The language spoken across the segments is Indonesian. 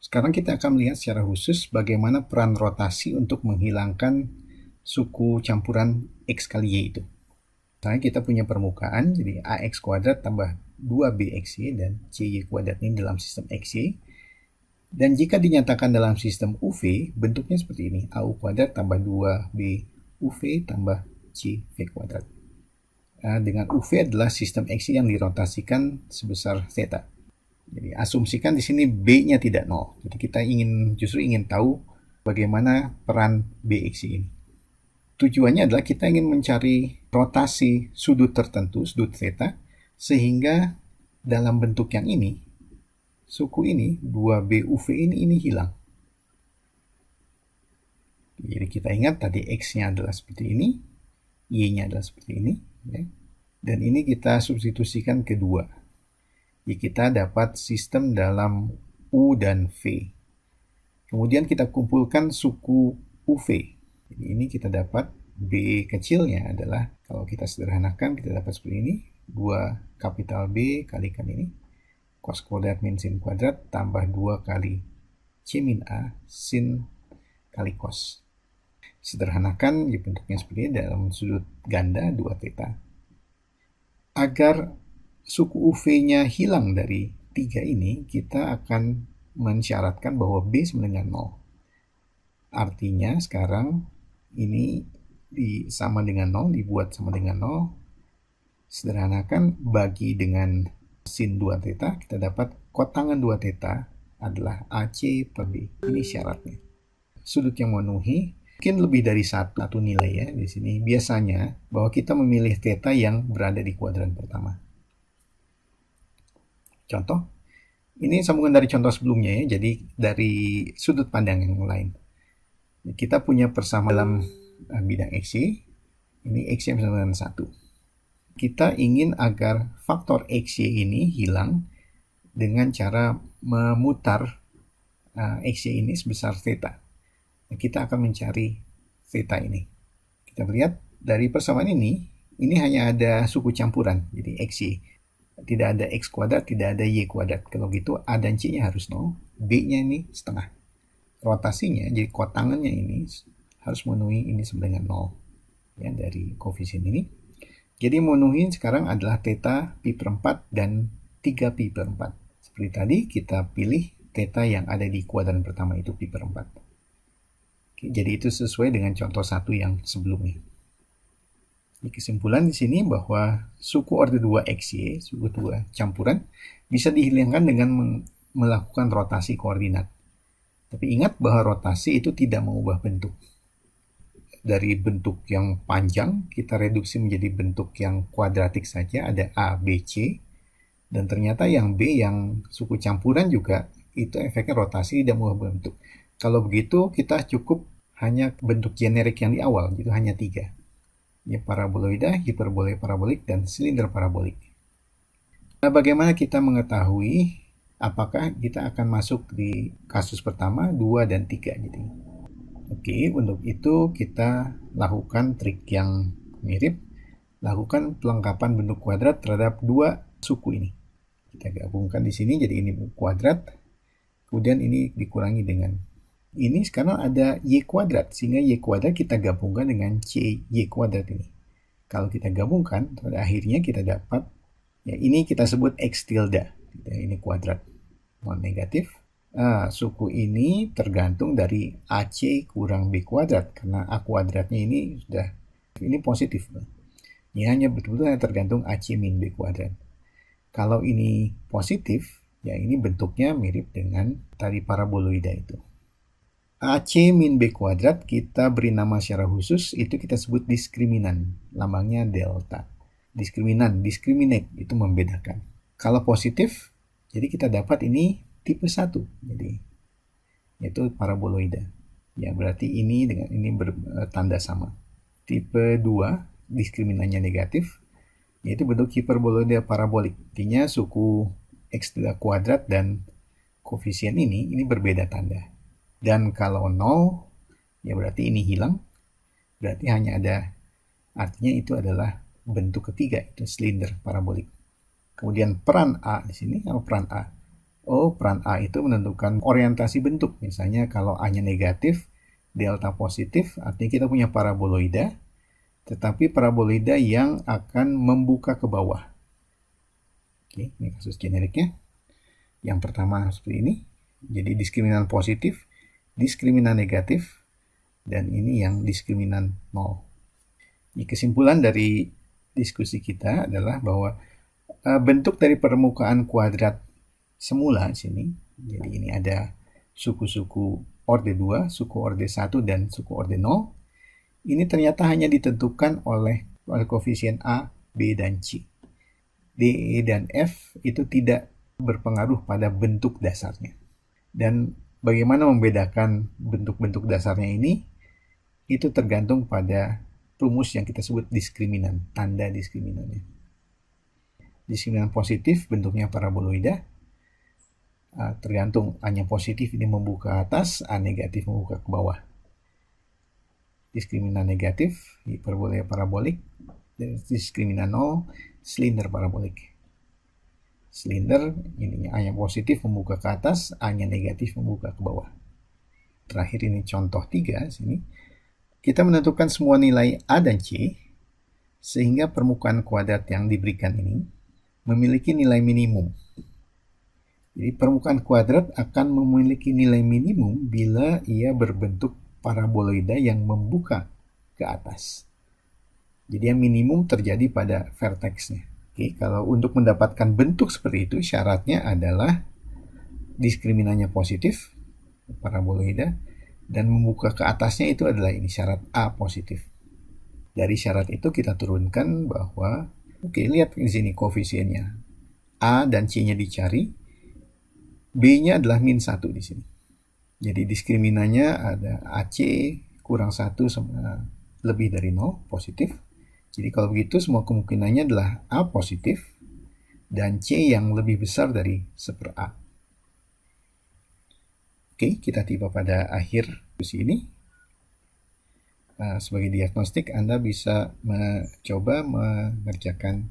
Sekarang kita akan melihat secara khusus bagaimana peran rotasi untuk menghilangkan suku campuran X kali Y itu. Misalnya kita punya permukaan, jadi AX kuadrat tambah 2BXY dan CY kuadrat ini dalam sistem XY. Dan jika dinyatakan dalam sistem UV, bentuknya seperti ini. AU kuadrat tambah 2B UV tambah CV kuadrat. Dengan UV adalah sistem XY yang dirotasikan sebesar theta. Jadi asumsikan di sini B-nya tidak nol. Jadi kita justru ingin tahu bagaimana peran BXY ini. Tujuannya adalah kita ingin mencari rotasi sudut tertentu, sudut theta, sehingga dalam bentuk yang ini, suku ini, 2B UV ini hilang. Jadi kita ingat tadi X-nya adalah seperti ini, Y-nya adalah seperti ini, ya. Dan ini kita substitusikan ke 2. Jadi kita dapat sistem dalam U dan V. Kemudian kita kumpulkan suku UV. Jadi ini kita dapat B kecilnya adalah, kalau kita sederhanakan, kita dapat seperti ini. 2 kapital B kalikan ini. Cos kuadrat min sin kuadrat tambah 2 kali C min A sin kali cos. Sederhanakan, ya bentuknya seperti ini dalam sudut ganda 2 theta. Agar suku UV-nya hilang dari 3 ini, kita akan mensyaratkan bahwa B sama dengan 0. Artinya sekarang ini sama dengan 0, dibuat sama dengan 0. Sederhanakan, bagi dengan sin 2 theta, kita dapat kotangan 2 theta adalah AC per B. Ini syaratnya. Sudut yang memenuhi, mungkin lebih dari satu nilai ya di sini. Biasanya bahwa kita memilih theta yang berada di kuadran pertama. Contoh, ini sambungan dari contoh sebelumnya ya, jadi dari sudut pandang yang lain. Kita punya persamaan dalam bidang XY, ini XY sama dengan 1. Kita ingin agar faktor XY ini hilang dengan cara memutar XY ini sebesar theta. Kita akan mencari theta ini. Kita lihat dari persamaan ini hanya ada suku campuran, jadi XY. Tidak ada X kuadrat, tidak ada Y kuadrat. Kalau gitu A dan C-nya harus 0, B-nya ini setengah. Rotasinya, jadi kotangannya ini harus memenuhi ini sama dengan 0 ya, dari koefisien ini. Jadi memenuhi sekarang adalah theta pi per 4 dan 3 pi per 4. Seperti tadi kita pilih theta yang ada di kuadran pertama itu pi per 4. Oke, jadi itu sesuai dengan contoh 1 yang sebelumnya. Kesimpulan di sini bahwa suku orde 2 XY, suku 2 campuran, bisa dihilangkan dengan melakukan rotasi koordinat. Tapi ingat bahwa rotasi itu tidak mengubah bentuk. Dari bentuk yang panjang, kita reduksi menjadi bentuk yang kuadratik saja, ada A, B, C. Dan ternyata yang B, yang suku campuran juga, itu efeknya rotasi tidak mengubah bentuk. Kalau begitu, kita cukup hanya bentuk generik yang di awal, itu hanya 3. Ya, paraboloida, hiperbola parabolik, dan silinder parabolik. Nah, bagaimana kita mengetahui apakah kita akan masuk di kasus pertama, 2, dan 3 gitu. Oke, untuk itu kita lakukan trik yang mirip. Lakukan pelengkapan bentuk kuadrat terhadap 2 suku ini. Kita gabungkan di sini, jadi ini kuadrat. Kemudian ini dikurangi dengan ini, sekarang ada Y kuadrat, sehingga Y kuadrat kita gabungkan dengan CY kuadrat ini. Kalau kita gabungkan, pada akhirnya kita dapat, ya ini kita sebut X tilde, ini kuadrat, non negatif. Suku ini tergantung dari AC kurang B kuadrat, karena A kuadratnya ini sudah, ini positif. Ini hanya betul-betul tergantung AC min B kuadrat. Kalau ini positif, ya ini bentuknya mirip dengan tadi paraboloida itu. AC min B kuadrat kita beri nama secara khusus, itu kita sebut diskriminan, lambangnya delta. Discriminate itu membedakan. Kalau positif, jadi kita dapat ini tipe 1, jadi yaitu paraboloida. Ya, berarti ini dengan ini bertanda sama. Tipe 2, diskriminannya negatif, yaitu bentuk hiperboloida parabolik. Artinya suku X kuadrat dan koefisien ini berbeda tanda. Dan kalau 0, ya berarti ini hilang. Berarti hanya ada, artinya itu adalah bentuk ketiga, itu silinder parabolik. Kemudian peran A di sini, apa peran A? Oh, peran A itu menentukan orientasi bentuk. Misalnya kalau A-nya negatif, delta positif, artinya kita punya paraboloida, tetapi paraboloida yang akan membuka ke bawah. Oke, ini kasus generiknya. Yang pertama seperti ini. Jadi diskriminan positif, diskriminan negatif, dan ini yang diskriminan 0. Ini kesimpulan dari diskusi kita adalah bahwa bentuk dari permukaan kuadrat semula di sini. Jadi ini ada suku-suku orde 2, suku orde 1, dan suku orde 0. Ini ternyata hanya ditentukan oleh koefisien A, B, dan C. D, E, dan F itu tidak berpengaruh pada bentuk dasarnya. Dan bagaimana membedakan bentuk-bentuk dasarnya ini, itu tergantung pada rumus yang kita sebut diskriminan, tanda diskriminannya. Diskriminan positif bentuknya paraboloida, tergantung A-nya positif ini membuka atas, A negatif membuka ke bawah. Diskriminan negatif, hiperbola parabolik, diskriminan 0, silinder parabolik. Silinder, ininya A-nya positif membuka ke atas, A-nya negatif membuka ke bawah. Terakhir ini contoh 3 sini. Kita menentukan semua nilai A dan C, sehingga permukaan kuadrat yang diberikan ini memiliki nilai minimum. Jadi permukaan kuadrat akan memiliki nilai minimum bila ia berbentuk paraboloida yang membuka ke atas. Jadi yang minimum terjadi pada vertexnya. Oke, kalau untuk mendapatkan bentuk seperti itu, syaratnya adalah diskriminannya positif, paraboloida, dan membuka ke atasnya itu adalah ini syarat A positif. Dari syarat itu kita turunkan bahwa, oke, lihat di sini koefisiennya. A dan C-nya dicari, B-nya adalah min 1 di sini. Jadi diskriminannya ada AC kurang 1 sama lebih dari 0, positif. Jadi kalau begitu semua kemungkinannya adalah A positif dan C yang lebih besar dari 1/A. Oke, kita tiba pada akhir diskusi ini. Sebagai diagnostik, Anda bisa mencoba mengerjakan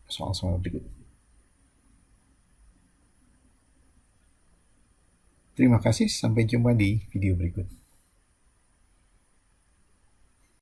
soal-soal berikut. Terima kasih, sampai jumpa di video berikut.